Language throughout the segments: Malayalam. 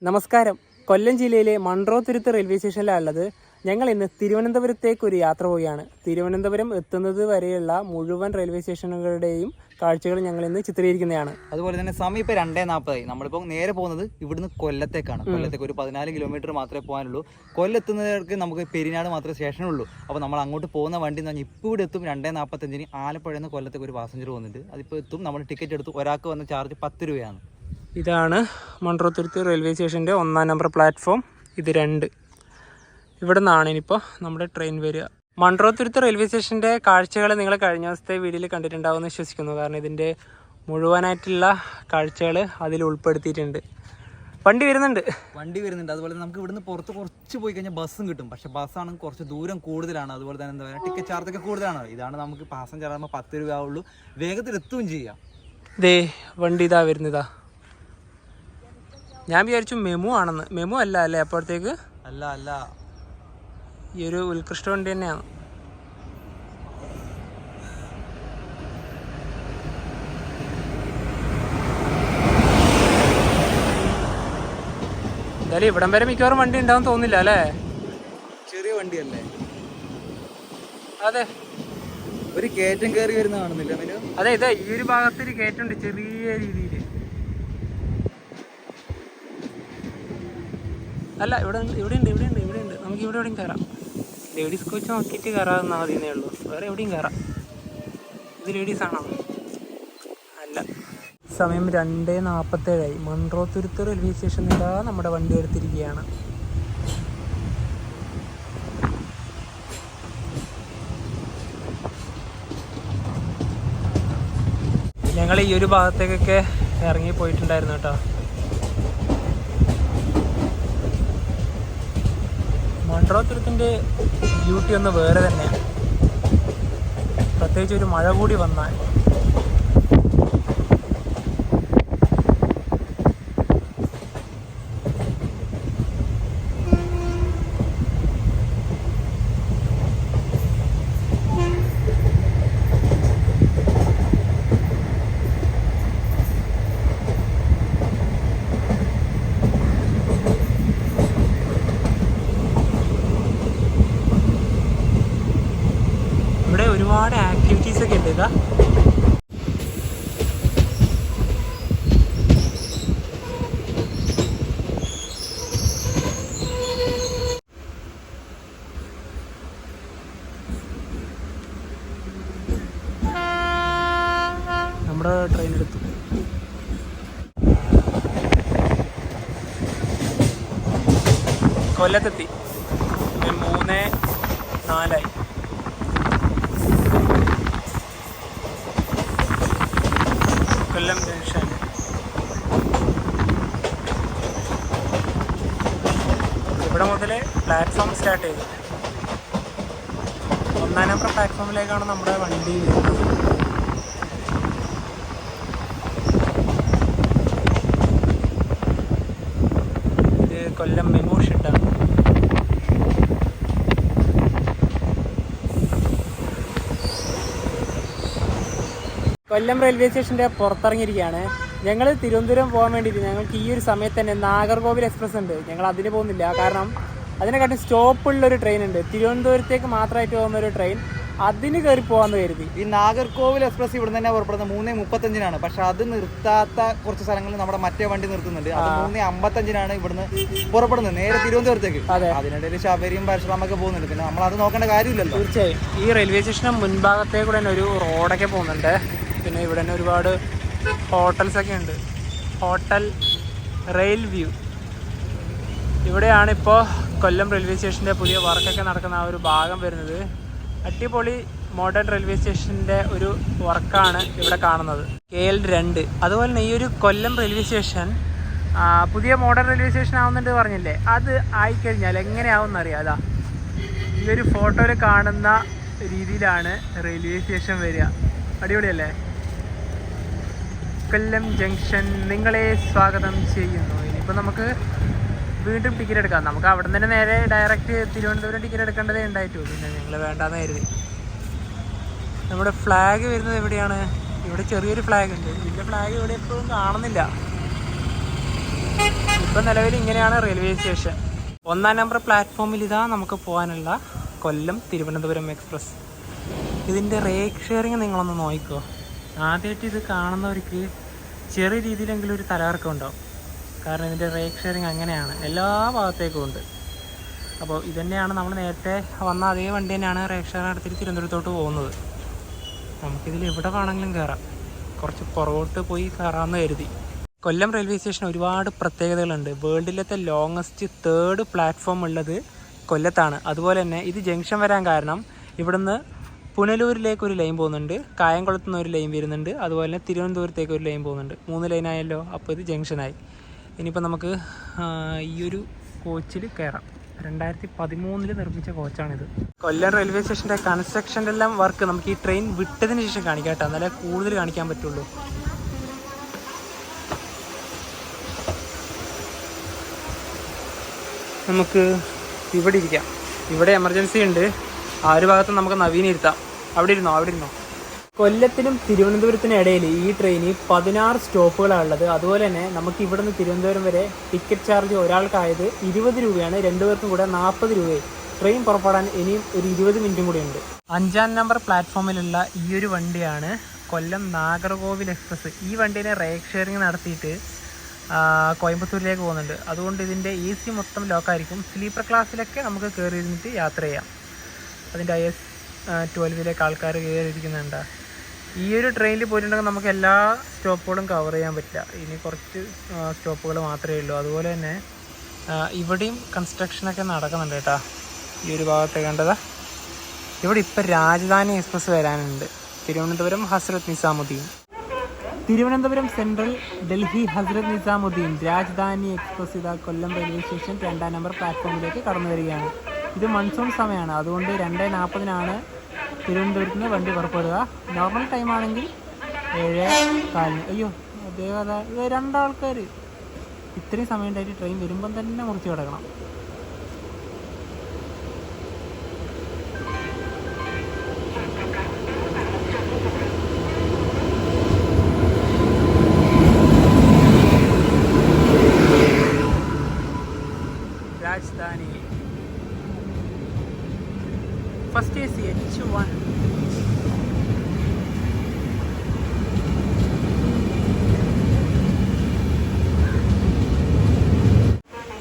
നമസ്കാരം. കൊല്ലം ജില്ലയിലെ മൺട്രോത്തുരുത്ത് റെയിൽവേ സ്റ്റേഷനിലാണ് ഉള്ളത്. ഞങ്ങൾ ഇന്ന് തിരുവനന്തപുരത്തേക്ക് ഒരു യാത്ര പോവുകയാണ്. തിരുവനന്തപുരം എത്തുന്നത് വരെയുള്ള മുഴുവൻ റെയിൽവേ സ്റ്റേഷനുകളുടെയും കാഴ്ചകൾ ഞങ്ങൾ ഇന്ന് ചിത്രീകരിക്കുന്നതാണ്. അതുപോലെ തന്നെ സമയം ഇപ്പോൾ 2:40. നമ്മളിപ്പോൾ നേരെ പോകുന്നത് ഇവിടുന്ന് കൊല്ലത്തേക്കാണ്. കൊല്ലത്തേക്ക് ഒരു 14 കിലോമീറ്റർ മാത്രമേ പോകാനുള്ളൂ. കൊല്ലെത്തുന്നവർക്ക് നമുക്ക് പെരിനാട് മാത്രമേ സ്റ്റേഷനുള്ളൂ. അപ്പോൾ നമ്മൾ അങ്ങോട്ട് പോകുന്ന വണ്ടി എന്ന് പറഞ്ഞാൽ ഇപ്പോൾ ഇവിടെ എത്തും 2:45. ആലപ്പുഴയിൽ നിന്ന് കൊല്ലത്തേക്ക് ഒരു പാസഞ്ചർ പോകുന്നുണ്ട്. അതിപ്പോൾ എത്തും. നമ്മൾ ടിക്കറ്റ് എടുത്തു. ഒരാൾക്ക് വന്ന ചാർജ് 10 രൂപയാണ്. ഇതാണ് മൺട്രോത്തുരുത്ത് റെയിൽവേ സ്റ്റേഷൻ്റെ 1-ാം നമ്പർ പ്ലാറ്റ്ഫോം. ഇത് 2. ഇവിടെ നിന്നാണ് ഇനിയിപ്പോൾ നമ്മുടെ ട്രെയിൻ വരിക. മൺട്രോത്തുരുത്ത് റെയിൽവേ സ്റ്റേഷൻ്റെ കാഴ്ചകൾ നിങ്ങൾ കഴിഞ്ഞ ദിവസത്തെ വീഡിയോയിൽ കണ്ടിട്ടുണ്ടാവുമെന്ന് വിശ്വസിക്കുന്നു. കാരണം ഇതിൻ്റെ മുഴുവനായിട്ടുള്ള കാഴ്ചകൾ അതിൽ ഉൾപ്പെടുത്തിയിട്ടുണ്ട്. വണ്ടി വരുന്നുണ്ട്. അതുപോലെ നമുക്ക് ഇവിടുന്ന് പുറത്ത് കുറച്ച് പോയി കഴിഞ്ഞാൽ ബസ്സും കിട്ടും. പക്ഷേ ബസ്സാണെങ്കിൽ കുറച്ച് ദൂരം കൂടുതലാണ്. അതുപോലെ തന്നെ എന്താ പറയുക, ടിക്കറ്റ് ചാർജൊക്കെ കൂടുതലാണ്. ഇതാണ് നമുക്ക് പാസഞ്ചർ ആകുമ്പോൾ 10 രൂപ ആവുള്ളൂ. വേഗത്തിൽ എത്തുകയും ചെയ്യാം. ദേ വണ്ടി ഇതാ വരുന്നതാ. ഞാൻ വിചാരിച്ചു മെമു ആണെന്ന്. മെമു അല്ല അല്ലേ? അപ്പോഴത്തേക്ക് അല്ല, ഈ ഒരു ഉത്കൃഷ്ട വണ്ടി തന്നെയാണ്. എന്തായാലും ഇവിടം വരെ മിക്കവാറും വണ്ടി ഉണ്ടാവും തോന്നില്ല അല്ലേ? ചെറിയ വണ്ടിയല്ലേ? അതെ, ഒരു കയറ്റം കയറി വരുന്ന കാണുന്നില്ല. അതെ, ഇതാ ഈ ഒരു ഭാഗത്തൊരു കയറ്റുണ്ട് ചെറിയ രീതിയിൽ. അല്ല, ഇവിടെ ഉണ്ട്. നമുക്ക് ഇവിടെ എവിടെയും കയറാം. ലേഡീസ് കോച്ച് നോക്കിയിട്ട് കയറാമെന്നാൽ മതിയെന്നേ ഉള്ളൂ. വേറെ എവിടെയും കയറാം. ഇത് ലേഡീസ് ആണോ? അല്ല. സമയം 2:47. മൺട്രോത്തുരുത്ത് റെയിൽവേ സ്റ്റേഷനിൽ നമ്മുടെ വണ്ടി എടുത്തിരിക്കുകയാണ്. ഞങ്ങൾ ഈ ഒരു ഭാഗത്തേക്കൊക്കെ ഇറങ്ങി പോയിട്ടുണ്ടായിരുന്നു കേട്ടോ. മൺട്രോത്തുരുത്തിൻ്റെ ബ്യൂട്ടി ഒന്ന് വേറെ തന്നെയാണ്. പ്രത്യേകിച്ച് ഒരു മഴ കൂടി വന്നാൽ. ഒരുപാട് ആക്ടിവിറ്റീസ് ഒക്കെ ഉണ്ട്. ഇതാ നമ്മുടെ ട്രെയിൻ എടുത്തു. കൊല്ലത്തെത്തി. 3:04. കൊല്ലം ജംഗ്ഷൻ. ഇവിടെ മുതൽ പ്ലാറ്റ്ഫോം സ്റ്റാർട്ട് ചെയ്തു. 1-ാം നമ്പർ പ്ലാറ്റ്ഫോമിലേക്കാണ് നമ്മുടെ വണ്ടി വരുന്നത്. ഇത് കൊല്ലം മെമു ഷെഡാണ്. കൊല്ലം റെയിൽവേ സ്റ്റേഷൻ്റെ പുറത്തിറങ്ങിയിരിക്കുകയാണ്. ഞങ്ങൾ തിരുവനന്തപുരം പോകാൻ വേണ്ടിയിട്ട് ഞങ്ങൾക്ക് ഈ ഒരു സമയത്ത് തന്നെ നാഗർകോവിൽ എക്സ്പ്രസ് ഉണ്ട്. ഞങ്ങൾ അതിന് പോകുന്നില്ല. കാരണം അതിനെക്കാട്ടും സ്റ്റോപ്പുള്ളൊരു ട്രെയിൻ ഉണ്ട്. തിരുവനന്തപുരത്തേക്ക് മാത്രമായിട്ട് പോകുന്ന ഒരു ട്രെയിൻ. അതിന് കയറി പോകാമെന്ന് കരുതി. ഈ നാഗർകോവിൽ എക്സ്പ്രസ് ഇവിടെ തന്നെ പുറപ്പെടുന്നത് 3:35 പക്ഷെ അത് നിർത്താത്ത കുറച്ച് സ്ഥലങ്ങളിൽ നമ്മുടെ മറ്റേ വണ്ടി നിർത്തുന്നുണ്ട്. അത് 3:55 ഇവിടുന്ന് പുറപ്പെടുന്നത് നേരെ തിരുവനന്തപുരത്തേക്ക്. അതെ, അതിനിടയിൽ ശബരിയും പരശുറാമൊക്കെ പോകുന്നുണ്ട്. പിന്നെ നമ്മൾ അത് നോക്കേണ്ട കാര്യമില്ലല്ലോ. തീർച്ചയായും. ഈ റെയിൽവേ സ്റ്റേഷന് മുൻഭാഗത്തേക്ക് കൂടെ തന്നെ ഒരു റോഡൊക്കെ പോകുന്നുണ്ട്. പിന്നെ ഇവിടെ തന്നെ ഒരുപാട് ഹോട്ടൽസൊക്കെ ഉണ്ട്. Hotel rail view. ഇവിടെയാണിപ്പോൾ കൊല്ലം റെയിൽവേ സ്റ്റേഷൻ്റെ പുതിയ വർക്കൊക്കെ നടക്കുന്ന ആ ഒരു ഭാഗം വരുന്നത്. അടിപൊളി മോഡേൺ റെയിൽവേ സ്റ്റേഷൻ്റെ ഒരു വർക്കാണ് ഇവിടെ കാണുന്നത്. KL2. അതുപോലെ തന്നെ ഈ ഒരു കൊല്ലം റെയിൽവേ സ്റ്റേഷൻ പുതിയ മോഡേൺ റെയിൽവേ സ്റ്റേഷൻ ആവുന്നുണ്ട് പറഞ്ഞില്ലേ, അത് ആയിക്കഴിഞ്ഞാൽ എങ്ങനെയാവുമെന്ന് അറിയാം. അതാ ഈ ഒരു ഫോട്ടോയിൽ കാണുന്ന രീതിയിലാണ് റെയിൽവേ സ്റ്റേഷൻ വരിക. അടിപൊളിയല്ലേ? കൊല്ലം ജംഗ്ഷൻ നിങ്ങളെ സ്വാഗതം ചെയ്യുന്നു. ഇനിയിപ്പോൾ നമുക്ക് വീണ്ടും ടിക്കറ്റ് എടുക്കാം. നമുക്ക് അവിടെ നിന്ന് തന്നെ നേരെ ഡയറക്റ്റ് തിരുവനന്തപുരം ടിക്കറ്റ് എടുക്കേണ്ടതേ ഉണ്ടായിട്ടുള്ളൂ. പിന്നെ ഞങ്ങൾ വേണ്ടാന്ന് കരുതി. നമ്മുടെ ഫ്ലാഗ് വരുന്നത് എവിടെയാണ്? ഇവിടെ ചെറിയൊരു ഫ്ലാഗ് ഉണ്ട്. ഇതിൻ്റെ ഫ്ലാഗ് ഇവിടെ എപ്പോഴും കാണുന്നില്ല. ഇപ്പം നിലവിൽ ഇങ്ങനെയാണ് റെയിൽവേ സ്റ്റേഷൻ. 1-ാം നമ്പർ പ്ലാറ്റ്ഫോമിൽ ഇതാ നമുക്ക് പോകാനുള്ള കൊല്ലം തിരുവനന്തപുരം എക്സ്പ്രസ്. ഇതിൻ്റെ റേക്ക് ഷെയറിങ് നിങ്ങളൊന്ന് നോക്കിക്കോ. ആദ്യമായിട്ട് ഇത് കാണുന്നവർക്ക് ചെറിയ രീതിയിലെങ്കിലും ഒരു തലകറക്കം ഉണ്ടാവും. കാരണം ഇതിൻ്റെ റേക്ക് ഷെയറിങ് അങ്ങനെയാണ്, എല്ലാ ഭാഗത്തേക്കും ഉണ്ട്. അപ്പോൾ ഇതുതന്നെയാണ് നമ്മൾ നേരത്തെ വന്ന അതേ വണ്ടി തന്നെയാണ് റേക്ക് ഷെയർ നടത്തിയിട്ട് തിരുവനന്തപുരത്തോട്ട് പോകുന്നത്. നമുക്കിതിൽ എവിടെ വേണമെങ്കിലും കയറാം, കുറച്ച് പുറകോട്ട് പോയി കയറാമെന്ന് കരുതി. കൊല്ലം റെയിൽവേ സ്റ്റേഷൻ ഒരുപാട് പ്രത്യേകതകളുണ്ട്. വേൾഡിലത്തെ ലോങ്ങസ്റ്റ് 3rd പ്ലാറ്റ്ഫോം ഉള്ളത് കൊല്ലത്താണ്. അതുപോലെ തന്നെ ഇത് ജംഗ്ഷൻ വരാൻ കാരണം ഇവിടുന്ന് പുനലൂരിലേക്ക് ഒരു ലൈൻ പോകുന്നുണ്ട്, കായംകുളത്തു നിന്ന് ഒരു ലൈൻ വരുന്നുണ്ട്, അതുപോലെ തന്നെ തിരുവനന്തപുരത്തേക്ക് ഒരു ലൈൻ പോകുന്നുണ്ട്. 3 ലൈനായല്ലോ, അപ്പോൾ ഇത് ജംഗ്ഷനായി. ഇനിയിപ്പോൾ നമുക്ക് ഈ ഒരു കോച്ചിൽ കയറാം. 2013 നിർമ്മിച്ച കോച്ചാണിത്. കൊല്ലം റെയിൽവേ സ്റ്റേഷൻ്റെ കൺസ്ട്രക്ഷൻ്റെ എല്ലാം വർക്ക് നമുക്ക് ഈ ട്രെയിൻ വിട്ടതിന് ശേഷം കാണിക്കാം കേട്ടോ, എന്നാലേ കൂടുതൽ കാണിക്കാൻ പറ്റുള്ളൂ. നമുക്ക് ഇവിടെ ഇരിക്കാം. ഇവിടെ എമർജൻസി ഉണ്ട്, ആ ഒരു ഭാഗത്ത് നമുക്ക് നവീൻ ഇരുത്താം. അവിടെ ഇരുന്നോ. കൊല്ലത്തിനും തിരുവനന്തപുരത്തിനും ഇടയിൽ ഈ ട്രെയിനിൽ 16 സ്റ്റോപ്പുകളാണ് ഉള്ളത്. അതുപോലെ തന്നെ നമുക്ക് ഇവിടെ നിന്ന് തിരുവനന്തപുരം വരെ ടിക്കറ്റ് ചാർജ് ഒരാൾക്കായത് 20 രൂപയാണ്, 2 പേർക്കും കൂടെ 40 രൂപയും. ട്രെയിൻ പുറപ്പെടാൻ ഇനിയും ഒരു 20 മിനിറ്റും കൂടി ഉണ്ട്. 5-ാം നമ്പർ പ്ലാറ്റ്ഫോമിലുള്ള ഈ ഒരു വണ്ടിയാണ് കൊല്ലം നാഗർകോവിൽ എക്സ്പ്രസ്. ഈ വണ്ടീനെ റേക്ക് ഷെയറിങ് നടത്തിയിട്ട് കോയമ്പത്തൂരിലേക്ക് പോകുന്നുണ്ട്. അതുകൊണ്ട് ഇതിൻ്റെ AC മൊത്തം ലോക്കായിരിക്കും. സ്ലീപ്പർ ക്ലാസ്സിലൊക്കെ നമുക്ക് കയറി ഇരുന്നിട്ട് യാത്ര ചെയ്യാം. അതിൻ്റെ IS-12 ആൾക്കാർ കയറിയിരിക്കുന്നുണ്ട്. ഈ ഒരു ട്രെയിനിൽ പോയിട്ടുണ്ടെങ്കിൽ നമുക്ക് എല്ലാ സ്റ്റോപ്പുകളും കവർ ചെയ്യാൻ പറ്റില്ല, ഇനി കുറച്ച് സ്റ്റോപ്പുകൾ മാത്രമേ ഉള്ളൂ. അതുപോലെ തന്നെ ഇവിടെയും കൺസ്ട്രക്ഷനൊക്കെ നടക്കുന്നുണ്ട് കേട്ടോ. ഈ ഒരു ഭാഗത്തെ കണ്ടതാ, ഇവിടെ ഇപ്പോൾ രാജധാനി എക്സ്പ്രസ് വരാനുണ്ട്. തിരുവനന്തപുരം ഹസ്രത്ത് നിസാമുദ്ദീൻ, തിരുവനന്തപുരം സെൻട്രൽ, ഡൽഹി ഹസ്രത്ത് നിസാമുദ്ദീൻ രാജധാനി എക്സ്പ്രസ് ഇതാ കൊല്ലം റെയിൽവേ സ്റ്റേഷൻ 2-ാം നമ്പർ പ്ലാറ്റ്ഫോമിലേക്ക് കടന്നു വരികയാണ്. ഇത് മൺസൂൺ സമയമാണ്, അതുകൊണ്ട് 2:40 തിരുവനന്തപുരത്ത് നിന്ന് വണ്ടി പുറപ്പെടുക. നോർമൽ ടൈം ആണെങ്കിൽ 7:15. അയ്യോ അതേപോലെ ഇത് 2 ആൾക്കാർ. ഇത്രയും സമയം ഉണ്ടായിട്ട് ട്രെയിൻ വരുമ്പം തന്നെ മുറിച്ച് കിടക്കണം. Rajdhani first AC H1.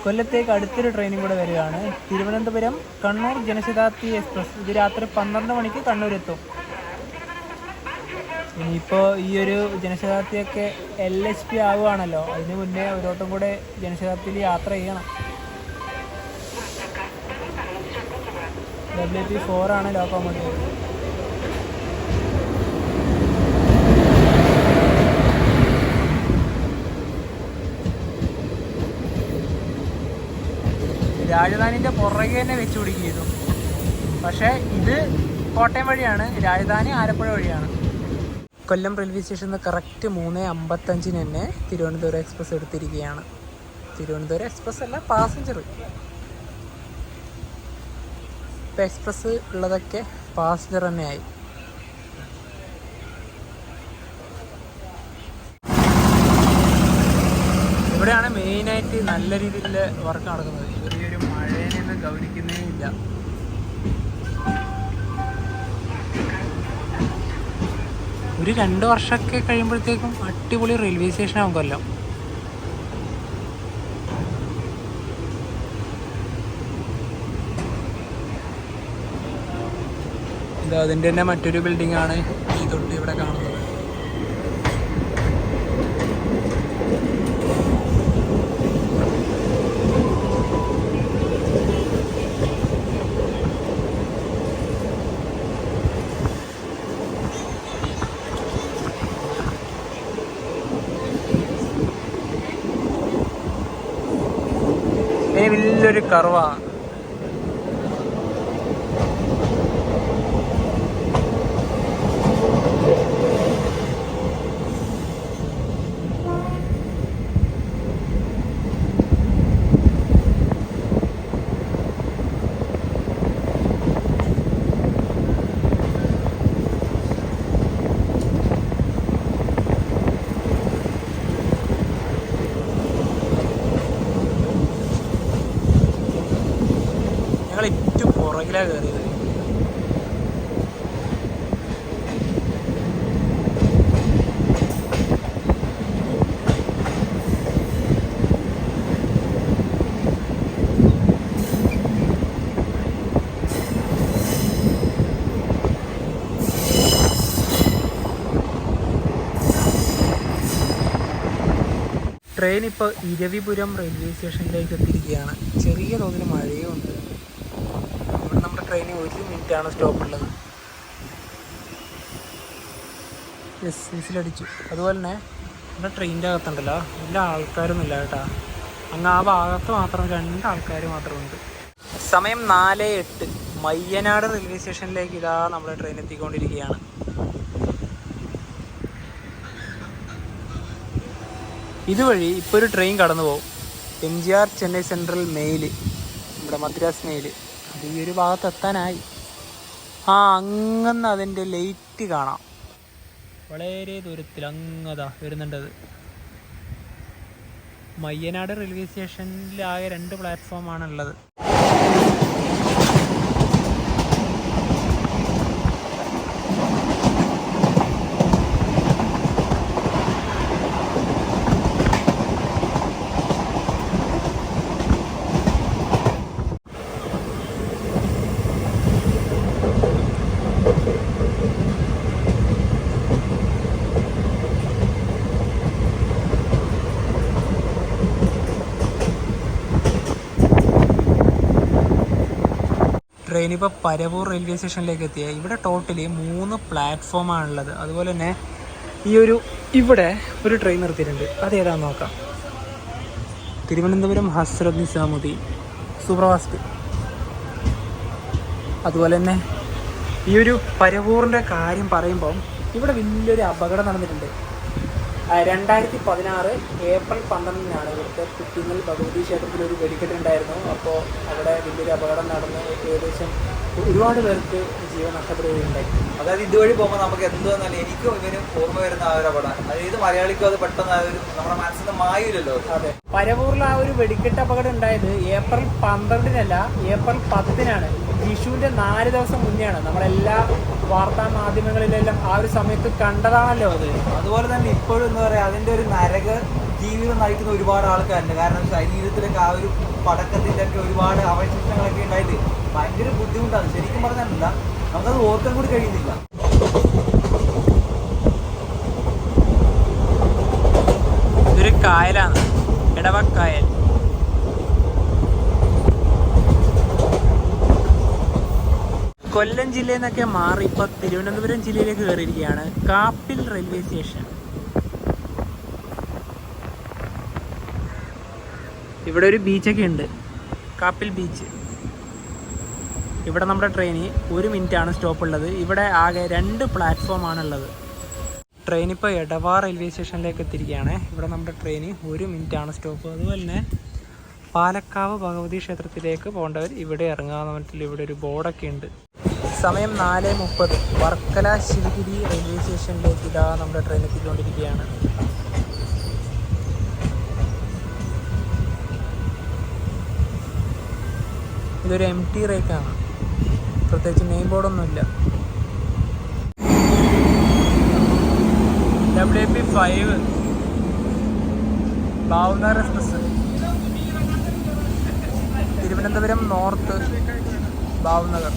കൊല്ലത്തേക്ക് അടുത്തൊരു ട്രെയിനും കൂടെ വരികയാണ്. തിരുവനന്തപുരം കണ്ണൂർ ജനശതാബ്ദി എക്സ്പ്രസ്. ഇത് രാത്രി 12 മണിക്ക് കണ്ണൂരെത്തും. ഇനിയിപ്പോൾ ഈ ഒരു ജനശതാബ്ദിയൊക്കെ LHP ആവുകയാണല്ലോ, അതിന് മുന്നേ ഒരു വട്ടം കൂടെ ജനശതാബ്ദിയിൽ യാത്ര ചെയ്യണം. WP4 ആണ് ലോക്കോമോട്ടീവ്. രാജധാനിൻ്റെ പുറകെ തന്നെ വെച്ച് പിടിക്കുന്നു. പക്ഷേ ഇത് കോട്ടയം വഴിയാണ്, രാജധാനി ആലപ്പുഴ വഴിയാണ്. കൊല്ലം റെയിൽവേ സ്റ്റേഷനിൽ നിന്ന് കറക്റ്റ് 3:55 തന്നെ തിരുവനന്തപുരം എക്സ്പ്രസ് എടുത്തിരിക്കുകയാണ്. തിരുവനന്തപുരം എക്സ്പ്രസ് അല്ല, പാസഞ്ചർ. ഇപ്പോൾ എക്സ്പ്രസ് ഉള്ളതൊക്കെ പാസഞ്ചർ തന്നെയായി. ഇവിടെയാണ് മെയിനായിട്ട് നല്ല രീതിയിൽ വർക്ക് നടക്കുന്നത്. ചെറിയൊരു മഴേനെയൊന്നും ഗൗനിക്കുന്നേ ഇല്ല. ഒരു 2 വർഷമൊക്കെ കഴിയുമ്പോഴത്തേക്കും അടിപൊളി റെയിൽവേ സ്റ്റേഷനാകും കൊല്ലം. ഇത് അതിൻ്റെ തന്നെ മറ്റൊരു ബിൽഡിംഗ് ആണ് ഈ തൊട്ട് ഇവിടെ കാണുന്നത്. വലിയൊരു കർവാണ്. ഞങ്ങൾ ഏറ്റവും പുറകിലാണ് കയറിയത്. ട്രെയിൻ ഇപ്പോൾ ഇരവിപുരം റെയിൽവേ സ്റ്റേഷനിലേക്ക് എത്തിയിരിക്കുകയാണ്. ചെറിയ തോതിൽ മഴയും ഉണ്ട്. ഇവിടെ നമ്മുടെ ട്രെയിനിൽ 1 മിനിറ്റാണ് സ്റ്റോപ്പുള്ളത്. വിസിലടിച്ചു. അതുപോലെ തന്നെ നമ്മുടെ ട്രെയിനിൻ്റെ അകത്തുണ്ടല്ലോ എല്ലാ ആൾക്കാരൊന്നും ഇല്ല കേട്ടോ. അങ്ങ് ആ ഭാഗത്ത് മാത്രം 2 ആൾക്കാർ മാത്രമുണ്ട്. സമയം 4:08. മയ്യനാട് റെയിൽവേ സ്റ്റേഷനിലേക്ക് ഇതാ നമ്മുടെ ട്രെയിൻ എത്തിക്കൊണ്ടിരിക്കുകയാണ്. ഇതുവഴി ഇപ്പോൾ ഒരു ട്രെയിൻ കടന്നു പോകും. MGR ചെന്നൈ സെൻട്രൽ മെയിൽ, നമ്മുടെ മദ്രാസ് മെയിൽ. അത് ഈ ഒരു ഭാഗത്ത് എത്താനായി. അങ്ങന്ന് അതിൻ്റെ ലൈറ്റ് കാണാം. വളരെ ദൂരത്തിൽ അങ്ങതാ വരുന്നുണ്ടത്. മയ്യനാട് റെയിൽവേ സ്റ്റേഷനിൽ ആകെ 2 പ്ലാറ്റ്ഫോമാണ് ഉള്ളത്. ട്രെയിൻ ഇപ്പോൾ പരവൂർ റെയിൽവേ സ്റ്റേഷനിലേക്ക് എത്തിയ. ഇവിടെ ടോട്ടലി 3 പ്ലാറ്റ്ഫോമാണുള്ളത്. അതുപോലെ തന്നെ ഇവിടെ ഒരു ട്രെയിൻ നിർത്തിയിട്ടുണ്ട്. അതേതാണെന്ന് നോക്കാം. തിരുവനന്തപുരം ഹസ്രത്ത് നിസാമുദ്ദീൻ സൂപ്പർഫാസ്റ്റ്. അതുപോലെ തന്നെ ഈ ഒരു പരവൂറിൻ്റെ കാര്യം പറയുമ്പം ഇവിടെ വലിയൊരു അപകടം നടന്നിട്ടുണ്ട്. 2016 ഏപ്രിൽ 12-നാണ് ഇവിടുത്തെ കുറ്റിങ്ങൽ ഭഗവതി ക്ഷേത്രത്തിൽ ഒരു വെടിക്കെട്ടുണ്ടായിരുന്നു. അപ്പോൾ അവിടെ വലിയൊരു അപകടം നടന്ന് ഏകദേശം ഒരുപാട് പേർക്ക് ജീവൻ നഷ്ടപ്പെടുകയുണ്ടായി. അതായത് ഇതുവഴി പോകുമ്പോൾ നമുക്ക് എന്തുവന്നാലും എനിക്കും ഇവരും ഓർമ്മ വരുന്ന ആ ഒരു അപകടം. അതായത് മലയാളിക്കും അത് പെട്ടെന്ന് നമ്മുടെ മനസ്സിൽ നിന്ന് മായില്ലല്ലോ. അതെ, പരവൂരിൽ ആ ഒരു വെടിക്കെട്ട് അപകടം ഉണ്ടായത് ഏപ്രിൽ 12-നല്ല, ഏപ്രിൽ 10-നാണ്. വിഷുവിൻ്റെ 4 ദിവസം മുന്നെയാണ്. നമ്മളെല്ലാ വാർത്താ മാധ്യമങ്ങളിലെല്ലാം ആ ഒരു സമയത്ത് കണ്ടതാണല്ലോ അത്. അതുപോലെ തന്നെ ഇപ്പോഴും എന്താ പറയുക, അതിൻ്റെ ഒരു നരക ജീവിതം നയിക്കുന്ന ഒരുപാട് ആൾക്കാരുണ്ട്. കാരണം ശരീരത്തിലൊക്കെ ആ ഒരു പടക്കത്തിൻ്റെ ഒക്കെ ഒരുപാട് അവശിഷ്ടങ്ങളൊക്കെ ഉണ്ടായിട്ട് ഭയങ്കര ബുദ്ധിമുട്ടാണ്. ശരിക്കും പറഞ്ഞിട്ടില്ല, നമുക്കത് ഓർക്കാൻ കൂടി കഴിയുന്നില്ല. ഇതൊരു കായലാണ്, എടവക്കായൽ. കൊല്ലം ജില്ലയിൽ നിന്നൊക്കെ മാറി ഇപ്പോൾ തിരുവനന്തപുരം ജില്ലയിലേക്ക് കയറിയിരിക്കുകയാണ്. Kappil railway station. ഇവിടെ ഒരു ബീച്ചൊക്കെ ഉണ്ട്, കാപ്പിൽ ബീച്ച്. ഇവിടെ നമ്മുടെ ട്രെയിന് 1 മിനിറ്റാണ് സ്റ്റോപ്പുള്ളത്. ഇവിടെ ആകെ 2 പ്ലാറ്റ്ഫോമാണുള്ളത്. ട്രെയിൻ ഇപ്പോൾ എടവ റെയിൽവേ സ്റ്റേഷനിലേക്ക് എത്തിയിരിക്കുകയാണ്. ഇവിടെ നമ്മുടെ ട്രെയിന് 1 മിനിറ്റാണ് സ്റ്റോപ്പ്. അതുപോലെ തന്നെ പാലക്കാവ് ഭഗവതി ക്ഷേത്രത്തിലേക്ക് പോകേണ്ടവർ ഇവിടെ ഇറങ്ങാമെന്ന് പറഞ്ഞിട്ട് ഇവിടെ ഒരു ബോർഡൊക്കെ ഉണ്ട്. സമയം 4:30. വർക്കല ശിവഗിരി റെയിൽവേ സ്റ്റേഷനിലേക്ക് ഇതാ നമ്മുടെ ട്രെയിൻ എത്തിക്കൊണ്ടിരിക്കുകയാണ്. ഇതൊരു MT റേക്കാണ്, പ്രത്യേകിച്ച് നെയിം ബോർഡൊന്നുമില്ല. WP5 Bhavnagar express, Thiruvananthapuram north Bhavnagar.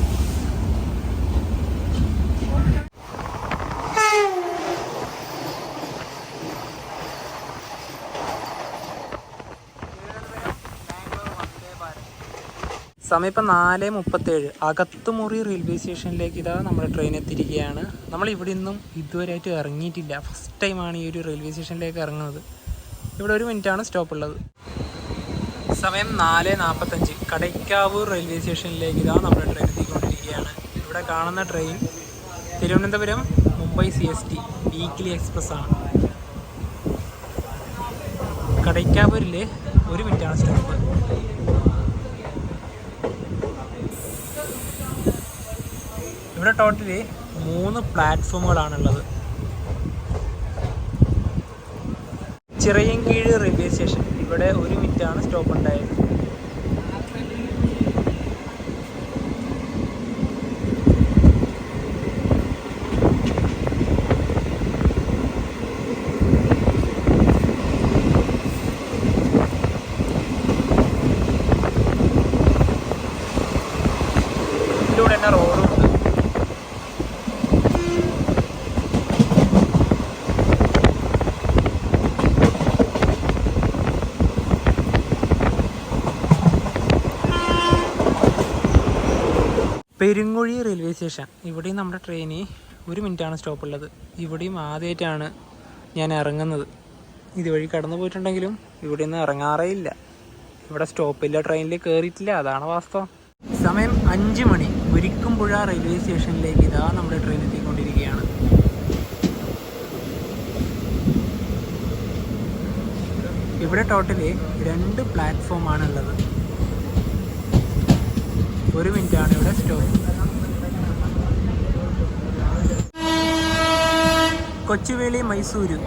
സമയം ഇപ്പം 4:37. അകത്തുമുറി റെയിൽവേ സ്റ്റേഷനിലേക്ക് ഇതാ നമ്മുടെ ട്രെയിൻ എത്തിയിരിക്കുകയാണ്. നമ്മൾ ഇവിടെ നിന്നും ഇതുവരെയായിട്ട് ഇറങ്ങിയിട്ടില്ല. ഫസ്റ്റ് ടൈമാണ് ഈ ഒരു റെയിൽവേ സ്റ്റേഷനിലേക്ക് ഇറങ്ങുന്നത്. ഇവിടെ 1 മിനിറ്റാണ് സ്റ്റോപ്പുള്ളത്. സമയം 4:45. കടയ്ക്കാവൂർ റെയിൽവേ സ്റ്റേഷനിലേക്ക് ഇതാ നമ്മുടെ ട്രെയിൻ എത്തിക്കൊണ്ടിരിക്കുകയാണ്. ഇവിടെ കാണുന്ന train Thiruvananthapuram Mumbai CST weekly express ആണ്. കടയ്ക്കാവൂരിൽ 1 മിനിറ്റാണ് സ്റ്റോപ്പ്. ഇവിടെ ടോട്ടലി 3 പ്ലാറ്റ്ഫോമുകളാണുള്ളത്. Chirayinkeezhu railway station. ഇവിടെ 1 മിനിറ്റാണ് സ്റ്റോപ്പ് ഉണ്ടായത്. Perunguzhi railway station. ഇവിടെയും നമ്മുടെ ട്രെയിന് 1 മിനിറ്റാണ് സ്റ്റോപ്പുള്ളത്. ഇവിടെയും ആദ്യമായിട്ടാണ് ഞാൻ ഇറങ്ങുന്നത്. ഇതുവഴി കടന്നു പോയിട്ടുണ്ടെങ്കിലും ഇവിടെ നിന്ന് ഇറങ്ങാറേ ഇല്ല. ഇവിടെ സ്റ്റോപ്പില്ല, ട്രെയിനിൽ കയറിയിട്ടില്ല, അതാണ് വാസ്തവം. സമയം 5 മണി. മുരിക്കുംപുഴ റെയിൽവേ സ്റ്റേഷനിലേക്ക് ഇതാ നമ്മുടെ ട്രെയിൻ എത്തിക്കൊണ്ടിരിക്കുകയാണ്. ഇവിടെ ടോട്ടല് 2 പ്ലാറ്റ്ഫോമാണ് ഉള്ളത്. 1 മിനിറ്റാണ് ഇവിടെ സ്റ്റോപ്പ്. കൊച്ചുവേളി മൈസൂര്.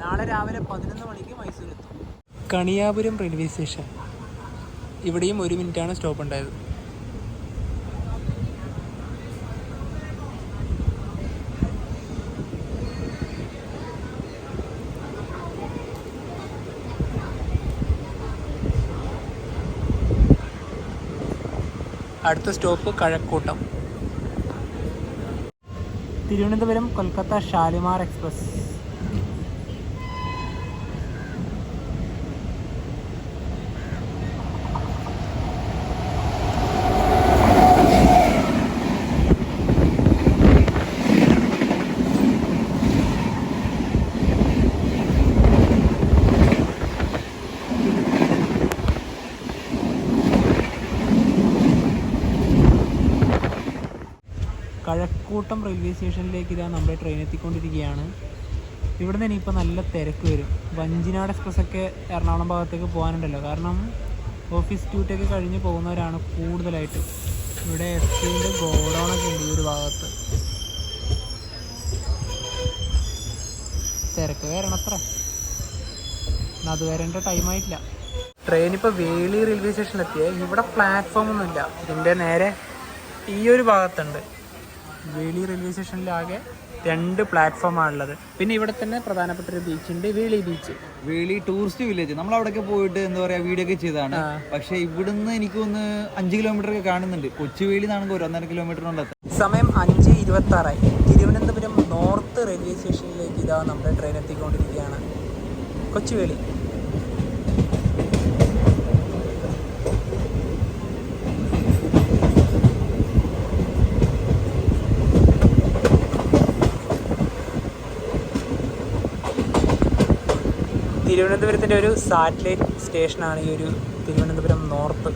നാളെ രാവിലെ 11 മണിക്ക് മൈസൂരെത്തും. Kaniyapuram railway station. ഇവിടെയും 1 മിനിറ്റാണ് സ്റ്റോപ്പ് ഉണ്ടായത്. അടുത്ത stop Kazhakkoottam. Thiruvananthapuram Kolkata Shalimar express. Kazhakkoottam railway സ്റ്റേഷനിലേക്ക് ഇതാ നമ്മുടെ ട്രെയിൻ എത്തിക്കൊണ്ടിരിക്കുകയാണ്. ഇവിടെ നിന്ന് ഇനിയിപ്പോൾ നല്ല തിരക്ക് വരും. വഞ്ചിനാട് എക്സ്പ്രസ്സൊക്കെ എറണാകുളം ഭാഗത്തേക്ക് പോകാനുണ്ടല്ലോ. കാരണം ഓഫീസ് ഡ്യൂട്ടിയൊക്കെ കഴിഞ്ഞ് പോകുന്നവരാണ് കൂടുതലായിട്ട്. ഇവിടെ എസ്റ്റിൻ്റെ ഗോഡൗണൊക്കെ ഉണ്ട് ഈ ഒരു ഭാഗത്ത്. തിരക്ക് വരണത്ര, അത് വരേണ്ട ടൈമായിട്ടില്ല. ട്രെയിൻ ഇപ്പോൾ വേളി റെയിൽവേ സ്റ്റേഷനിലെത്തിയേ. ഇവിടെ പ്ലാറ്റ്ഫോം ഒന്നുമില്ല. ഇതിൻ്റെ നേരെ ഈ ഒരു ഭാഗത്തുണ്ട്. വേളി റെയിൽവേ സ്റ്റേഷനിലാകെ 2 പ്ലാറ്റ്ഫോമാണുള്ളത്. പിന്നെ ഇവിടെ തന്നെ പ്രധാനപ്പെട്ട ഒരു ബീച്ചുണ്ട്, വേളി ബീച്ച്. വേളി ടൂറിസ്റ്റ് വില്ലേജ്. നമ്മൾ അവിടെയൊക്കെ പോയിട്ട് എന്താ പറയാ വീഡിയോ ഒക്കെ ചെയ്തതാണ്. പക്ഷെ ഇവിടുന്ന് എനിക്കൊന്ന് 5 കിലോമീറ്റർ ഒക്കെ കാണുന്നുണ്ട്. കൊച്ചുവേളി നിന്നാണെങ്കിൽ 1.5 കിലോമീറ്റർ ഉണ്ട്. സമയം 5:26. തിരുവനന്തപുരം നോർത്ത് റെയിൽവേ സ്റ്റേഷനിലേക്ക് ഇതാ നമ്മുടെ ട്രെയിൻ എത്തിക്കൊണ്ടിരിക്കുകയാണ്. കൊച്ചുവേളി. തിരുവനന്തപുരത്തിൻ്റെ ഒരു സാറ്റലൈറ്റ് സ്റ്റേഷനാണ് ഈ ഒരു തിരുവനന്തപുരം നോർത്ത്.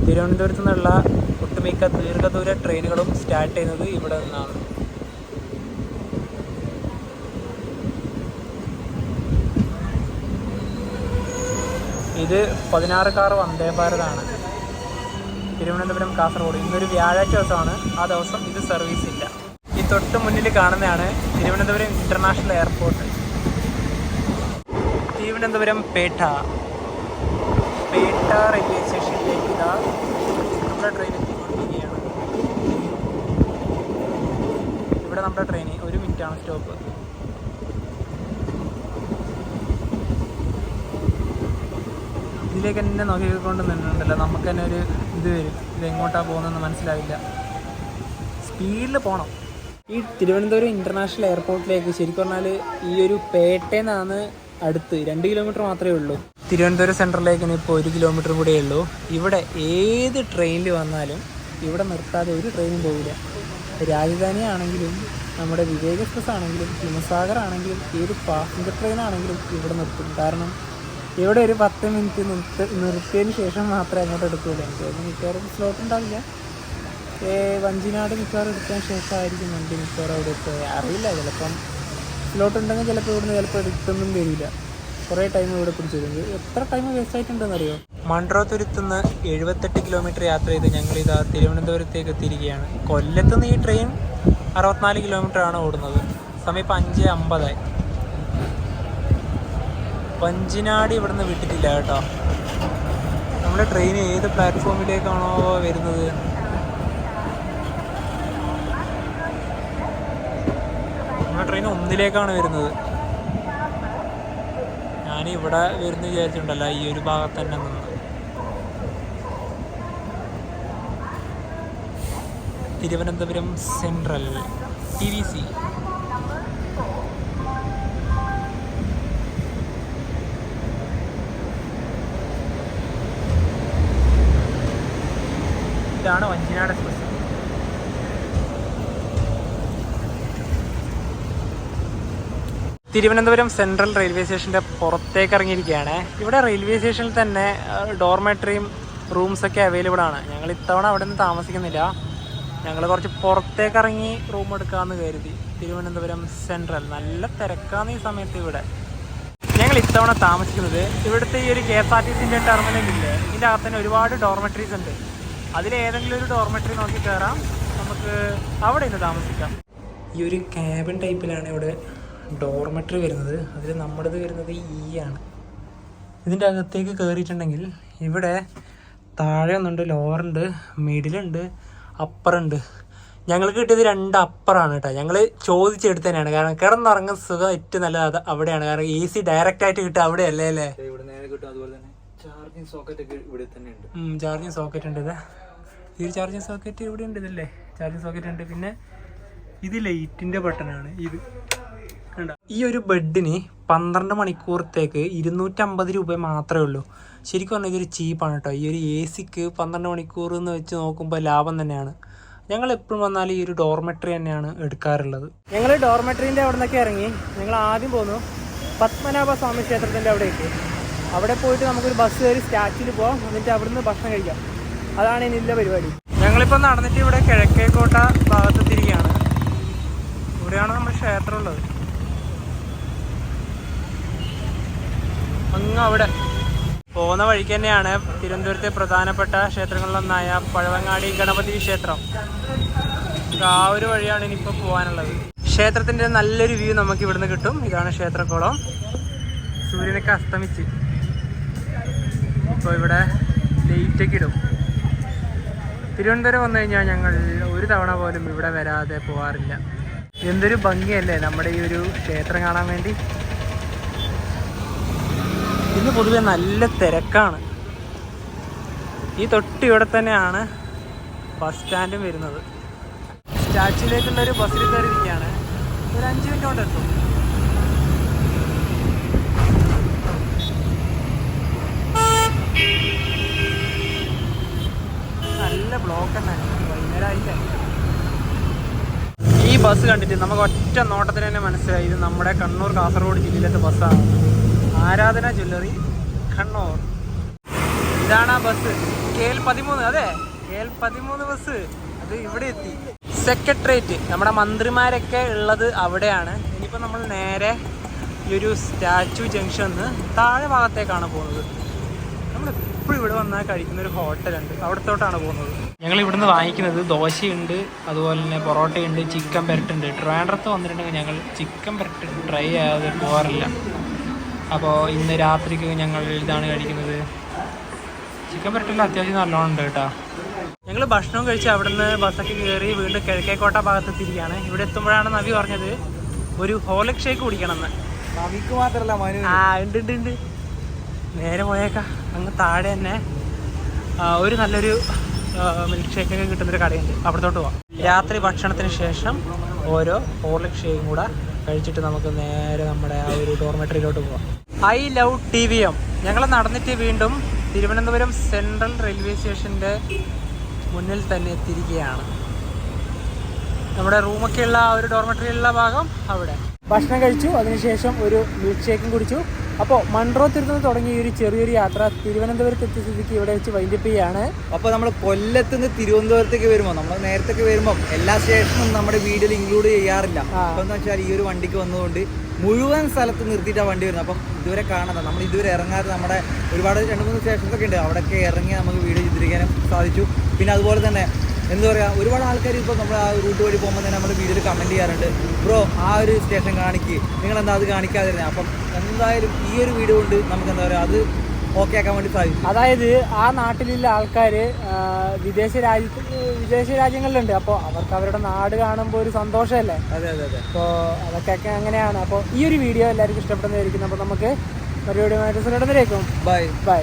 തിരുവനന്തപുരത്തു നിന്നുള്ള ഒട്ടുമിക്ക ദീർഘദൂര ട്രെയിനുകളും സ്റ്റാർട്ട് ചെയ്യുന്നത് ഇവിടെ നിന്നാണ്. ഇത് 16 കാർ വന്ദേ ഭാരതാണ്. തിരുവനന്തപുരം കാസർഗോഡ്. ഇന്നൊരു വ്യാഴാഴ്ച ദിവസമാണ്. ആ ദിവസം ഇത് സർവീസ് ഇല്ല. ഈ തൊട്ട് മുന്നിൽ കാണുന്നതാണ് Thiruvananthapuram international airport. Thiruvananthapuram Pettah railway സ്റ്റേഷനിലേക്ക് ഇതാ നമ്മുടെ ട്രെയിൻ എത്തിക്കൊണ്ടിരിക്കുകയാണ്. ഇവിടെ നമ്മുടെ ട്രെയിൻ 1 മിനിറ്റാണ് സ്റ്റോപ്പ്. ഇതിലേക്ക് തന്നെ നോക്കിക്കൊണ്ട് നിന്നിട്ടുണ്ടല്ലോ, നമുക്ക് തന്നെ ഒരു ഇത് വരും. ഇതെങ്ങോട്ടാണ് പോകുന്നതെന്ന് മനസ്സിലാവില്ല. സ്പീഡിൽ പോകണം. ഈ തിരുവനന്തപുരം ഇൻ്റർനാഷണൽ എയർപോർട്ടിലേക്ക് ശരിക്കും പറഞ്ഞാൽ ഈ ഒരു പേട്ടയിൽ നിന്നാണ് അടുത്ത്. 2 കിലോമീറ്റർ മാത്രമേ ഉള്ളൂ. തിരുവനന്തപുരം സെൻട്രലിലേക്ക് ഇപ്പോൾ 1 കിലോമീറ്റർ കൂടെ ഉള്ളൂ. ഇവിടെ ഏത് ട്രെയിനിൽ വന്നാലും ഇവിടെ നിർത്താതെ ഒരു ട്രെയിനും പോവില്ല. രാജധാനി ആണെങ്കിലും നമ്മുടെ വിവേക് എക്സ്പ്രസ് ആണെങ്കിലും ഹിമസാഗർ ആണെങ്കിലും ഏത് പാസഞ്ചർ ട്രെയിനാണെങ്കിലും ഇവിടെ നിർത്തും. കാരണം ഇവിടെ ഒരു 10 മിനിറ്റ് നിർത്തിയതിന് ശേഷം മാത്രമേ അങ്ങോട്ട് എടുക്കുകയുള്ളൂ. എനിക്ക് മിക്കവാറും സ്ലോട്ട് ഉണ്ടാവില്ല. വഞ്ചിനാട് മിക്കവാറും എടുത്തതിന് ശേഷമായിരിക്കും വണ്ടി മിക്കവാറും അവിടെ എത്തുക. അറിയില്ല, ചിലപ്പം സ്ലോട്ട് ഉണ്ടെങ്കിൽ ചിലപ്പോൾ ഇവിടുന്ന് ചിലപ്പോൾ എടുത്തൊന്നും വരില്ല. കുറേ ടൈം ഇവിടെ പിടിച്ചു വരുന്നത്. എത്ര ടൈം വേസ്റ്റ് ആയിട്ടുണ്ടെന്നറിയോ? മൺട്രോത്തുരുത്തുനിന്ന് 78 കിലോമീറ്റർ യാത്ര ചെയ്ത് ഞങ്ങളിതാ തിരുവനന്തപുരത്തേക്ക് എത്തിയിരിക്കുകയാണ്. കൊല്ലത്തുനിന്ന് ഈ ട്രെയിൻ 64 കിലോമീറ്ററാണ് ഓടുന്നത്. സമയം ഇപ്പം 5:50. വഞ്ചിനാട് ഇവിടുന്ന് വിട്ടിട്ടില്ല കേട്ടോ. നമ്മുടെ ട്രെയിൻ ഏത് പ്ലാറ്റ്ഫോമിലേക്കാണോ വരുന്നത്? നമ്മുടെ ട്രെയിൻ 1ലേക്കാണ് വരുന്നത്. ഞാൻ ഇവിടെ വരുന്ന വിചാരിച്ചിട്ടുണ്ടല്ലോ ഈ ഒരു ഭാഗത്ത് തന്നെ നിന്ന്. Thiruvananthapuram central TVC. ഇതാണ് Vanchinad express. Thiruvananthapuram central railway സ്റ്റേഷൻ്റെ പുറത്തേക്ക് ഇറങ്ങിയിരിക്കുകയാണ്. ഇവിടെ റെയിൽവേ സ്റ്റേഷനിൽ തന്നെ ഡോർമെട്രിയും റൂംസൊക്കെ അവൈലബിൾ ആണ്. ഞങ്ങൾ ഇത്തവണ അവിടെ നിന്ന് താമസിക്കുന്നില്ല. ഞങ്ങൾ കുറച്ച് പുറത്തേക്ക് ഇറങ്ങി റൂം എടുക്കാമെന്ന് കരുതി. തിരുവനന്തപുരം സെൻട്രൽ നല്ല തിരക്കാന്ന് ഈ സമയത്ത് ഇവിടെ. ഞങ്ങൾ ഇത്തവണ താമസിക്കുന്നത് ഇവിടുത്തെ ഈ ഒരു KSRTCൻ്റെ ടെർമിനലില്ലേ, ഇതിൻ്റെ അകത്ത് തന്നെ ഒരുപാട് ഡോർമെട്രീസ് ഉണ്ട്. അതിലേതെങ്കിലും ഒരു ഡോർമെട്രി നോക്കി കയറാം, നമുക്ക് അവിടെ നിന്ന് താമസിക്കാം. ഈ ഒരു ക്യാബിൻ ടൈപ്പിലാണ് ഇവിടെ ഡോർമെട്രി വരുന്നത്. അതിൽ നമ്മുടേത് വരുന്നത് ആണ്. ഇതിൻ്റെ അകത്തേക്ക് കയറിയിട്ടുണ്ടെങ്കിൽ ഇവിടെ താഴെ ഒന്നുണ്ട്, ലോവറുണ്ട്, മിഡിലുണ്ട്, അപ്പറുണ്ട്. ഞങ്ങൾക്ക് കിട്ടിയത് 2 അപ്പറാണ് കേട്ടോ. ഞങ്ങൾ ചോദിച്ചെടുത്ത് തന്നെയാണ്. കാരണം കിടന്നുറങ്ങുന്ന സുഖം ഏറ്റവും നല്ലത് അവിടെയാണ്. കാരണം AC ഡയറക്റ്റ് ആയിട്ട് കിട്ടുക അവിടെയല്ലേ അല്ലേ. ചാർജിങ് സോക്കറ്റ് ഉണ്ട്. ഈ ഒരു ചാർജിങ് സോക്കറ്റ് ഇവിടെ ഉണ്ട്. ഇതല്ലേ ചാർജിങ് സോക്കറ്റ് ഉണ്ട്. പിന്നെ ഇത് ലൈറ്റിൻ്റെ ബട്ടണാണ് ഇത് കണ്ടോ. ഈ ഒരു ബെഡിന് 12 മണിക്കൂറത്തേക്ക് 250 രൂപ മാത്രമേ ഉള്ളൂ. ശരിക്കും പറഞ്ഞാൽ ഇതൊരു ചീപ്പാണ് കേട്ടോ. ഈ ഒരു AC-ക്ക് 12 മണിക്കൂർ എന്ന് വെച്ച് നോക്കുമ്പോൾ ലാഭം തന്നെയാണ്. ഞങ്ങൾ എപ്പോഴും വന്നാൽ ഈ ഒരു ഡോർമെട്രി തന്നെയാണ് എടുക്കാറുള്ളത്. ഞങ്ങൾ ഡോർമെട്രീൻ്റെ അവിടെ നിന്നൊക്കെ ഇറങ്ങി ഞങ്ങൾ ആദ്യം പോന്നു പത്മനാഭ സ്വാമി ക്ഷേത്രത്തിൻ്റെ അവിടേക്ക്. അവിടെ പോയിട്ട് നമുക്കൊരു ബസ് കയറി സ്റ്റാച്യൂവിൽ പോകാം, എന്നിട്ട് അവിടെ നിന്ന് ഭക്ഷണം കഴിക്കാം. അതാണ് ഇനിയുള്ള പരിപാടി. ഞങ്ങളിപ്പോൾ നടന്നിട്ട് ഇവിടെ കിഴക്കേക്കോട്ട ഭാഗത്തെത്തിരിക്കുകയാണ്. ഇവിടെയാണ് നമ്മുടെ ക്ഷേത്രം ഉള്ളത്. അങ്ങ് അവിടെ പോകുന്ന വഴിക്ക് തന്നെയാണ് തിരുവനന്തപുരത്തെ പ്രധാനപ്പെട്ട ക്ഷേത്രങ്ങളിലൊന്നായ പഴവങ്ങാടി ഗണപതി ക്ഷേത്രം. ആ ഒരു വഴിയാണ് ഇനിയിപ്പോൾ പോകാനുള്ളത്. ക്ഷേത്രത്തിൻ്റെ നല്ലൊരു വ്യൂ നമുക്ക് ഇവിടുന്ന് കിട്ടും. ഇതാണ് ക്ഷേത്രക്കുളം. സൂര്യനൊക്കെ അസ്തമിച്ച് ഇപ്പോൾ ഇവിടെ ലൈറ്റൊക്കെ ഇടും. തിരുവനന്തപുരം വന്നു കഴിഞ്ഞാൽ ഞങ്ങൾ ഒരു തവണ പോലും ഇവിടെ വരാതെ പോകാറില്ല. എന്തൊരു ഭംഗിയല്ലേ നമ്മുടെ ഈ ഒരു ക്ഷേത്രം കാണാൻ വേണ്ടി. ഇന്ന് പൊതുവെ നല്ല തിരക്കാണ്. ഈ തൊട്ട് ഇവിടെ തന്നെയാണ് ബസ് സ്റ്റാൻഡും വരുന്നത്. സ്റ്റാച്യൂലേക്കുള്ളൊരു ബസ്സിൽ കയറിയിരിക്കുകയാണ്. ഒരു 5 മിനിറ്റ് കൊണ്ട് എത്തും. നല്ല ബ്ലോക്ക് തന്നെ, വൈകുന്നേരമായില്ലേ. ഈ ബസ് കണ്ടിട്ട് നമുക്ക് ഒറ്റ നോട്ടത്തിൽ തന്നെ മനസ്സിലായി ഇത് നമ്മുടെ കണ്ണൂർ കാസർഗോഡ് ജില്ലയിലത്തെ ബസ്സാണ്. ആരാധന ജ്വല്ലറി കണ്ണൂർ. ഇതാണ് ആ ബസ് KL13. അതെ KL13 ബസ്. അത് ഇവിടെ എത്തി. സെക്രട്ടേറിയറ്റ് നമ്മുടെ മന്ത്രിമാരൊക്കെ ഉള്ളത് അവിടെയാണ്. ഇനിയിപ്പോൾ നമ്മൾ നേരെ ഈ ഒരു സ്റ്റാച്യു ജംഗ്ഷന്ന് താഴെ ഭാഗത്തേക്കാണ് പോകുന്നത്. നമ്മളെപ്പോഴും ഇവിടെ വന്നാൽ കഴിക്കുന്ന ഒരു ഹോട്ടലുണ്ട്, അവിടത്തോട്ടാണ് പോകുന്നത്. ഞങ്ങൾ ഇവിടുന്ന് വാങ്ങിക്കുന്നത് ദോശയുണ്ട്, അതുപോലെ തന്നെ പൊറോട്ടയുണ്ട്, ചിക്കൻ പെരട്ടുണ്ട്. ട്രിവാൻഡ്രത്ത് വന്നിട്ടുണ്ടെങ്കിൽ ഞങ്ങൾ ചിക്കൻ പെരട്ട് ട്രൈ ചെയ്യാതെ പോകാറില്ല. അപ്പോൾ ഇന്ന് രാത്രിക്ക് ഞങ്ങൾ ഇതാണ് കഴിക്കുന്നത്. ചിക്കൻ പെരട്ടിൽ അത്യാവശ്യം നല്ലോണം ഉണ്ട് കേട്ടോ. ഞങ്ങൾ ഭക്ഷണം കഴിച്ച് അവിടുന്ന് ബസ്സൊക്കെ കയറി വീണ്ടും കിഴക്കേക്കോട്ട ഭാഗത്തെത്തിയിരിക്കുകയാണ്. ഇവിടെ എത്തുമ്പോഴാണ് നവി പറഞ്ഞത് ഒരു ഹോർലിക്സ് ഷേക്ക് കുടിക്കണമെന്ന്. നവിക്ക് മാത്രമല്ല, ഉണ്ട്. നേരെ പോയേക്കാം. അങ്ങ് താഴെ തന്നെ ഒരു നല്ലൊരു മിൽക്ക് ഷേക്കൊക്കെ കിട്ടുന്നൊരു കടയുണ്ട്, അവിടത്തോട്ട് പോവാം. രാത്രി ഭക്ഷണത്തിന് ശേഷം ഓരോ ഹോർലിക്സ് ഷേക്കും കൂടെ കഴിച്ചിട്ട് നമുക്ക് നേരെ നമ്മുടെ ആ ഒരു ഡോർമെട്രിയിലോട്ട് പോവാം. I love TVM. ഞങ്ങൾ നടന്നിട്ട് വീണ്ടും തിരുവനന്തപുരം സെൻട്രൽ റെയിൽവേ സ്റ്റേഷൻ്റെ മുന്നിൽ തന്നെ എത്തിയിരിക്കുകയാണ്. നമ്മുടെ റൂമൊക്കെയുള്ള ആ ഒരു ഡോർമെട്രിയിലുള്ള ഭാഗം അവിടെ. ഭക്ഷണം കഴിച്ചു, അതിനുശേഷം ഒരു മിൽക്ക് ഷേക്കും കുടിച്ചു. അപ്പോൾ മൺട്രോത്തുരുത്ത് നിന്ന് തുടങ്ങിയ ഒരു ചെറിയൊരു യാത്ര തിരുവനന്തപുരത്ത് എത്തിയ സ്ഥിതിക്ക് ഇവിടെ വെച്ച് വൈൻഡപ്പ് ചെയ്യാണ്. അപ്പോൾ നമ്മൾ കൊല്ലത്ത് നിന്ന് തിരുവനന്തപുരത്തേക്ക് വരുമ്പോൾ, നമ്മൾ നേരത്തേക്ക് വരുമ്പോൾ എല്ലാ സ്റ്റേഷനും നമ്മുടെ വീഡിയോയിൽ ഇൻക്ലൂഡ് ചെയ്യാറില്ല. അപ്പോൾ എന്ന് വെച്ചാൽ ഈ ഒരു വണ്ടിക്ക് വന്നതുകൊണ്ട് മുഴുവൻ സ്ഥലത്ത് നിർത്തിയിട്ടാണ് വണ്ടി വരുന്നത്. അപ്പം ഇതുവരെ കാണാതെ നമ്മൾ ഇതുവരെ ഇറങ്ങാതെ നമ്മുടെ ഒരുപാട് 2-3 സ്റ്റേഷൻസൊക്കെ ഉണ്ട്, അവിടെയൊക്കെ ഇറങ്ങി നമുക്ക് വീഡിയോ ചിത്രീകരിക്കാനും സാധിച്ചു. പിന്നെ അതുപോലെ തന്നെ എന്താ പറയുക, ഒരുപാട് ആൾക്കാർ ഇപ്പോൾ നമ്മൾ ആ റൂട്ട് വഴി പോകുമ്പോൾ തന്നെ നമ്മുടെ വീഡിയോയിൽ കമൻറ്റ് ചെയ്യാറുണ്ട്, ബ്രോ ആ ഒരു സ്റ്റേഷൻ കാണിക്കുക, നിങ്ങളെന്താ അത് കാണിക്കാതിരുന്നത്. അപ്പം എന്തായാലും ഈ ഒരു വീഡിയോ കൊണ്ട് നമുക്ക് എന്താ പറയുക അത് ഓക്കെ ആക്കാൻ വേണ്ടി സാധിക്കും. അതായത് ആ നാട്ടിലുള്ള ആൾക്കാർ വിദേശ രാജ്യങ്ങളിലുണ്ട്. അപ്പോൾ അവർക്ക് അവരുടെ നാട് കാണുമ്പോൾ ഒരു സന്തോഷമല്ലേ. അതെ. അപ്പോൾ അതൊക്കെ അങ്ങനെയാണ്. അപ്പോൾ ഈ ഒരു വീഡിയോ എല്ലാവർക്കും ഇഷ്ടപ്പെടുന്നതായിരിക്കും. അപ്പോൾ നമുക്ക് പരിപാടിയുമായിട്ട് സുരേട്ടനിലേക്കും ബൈ. ബൈ.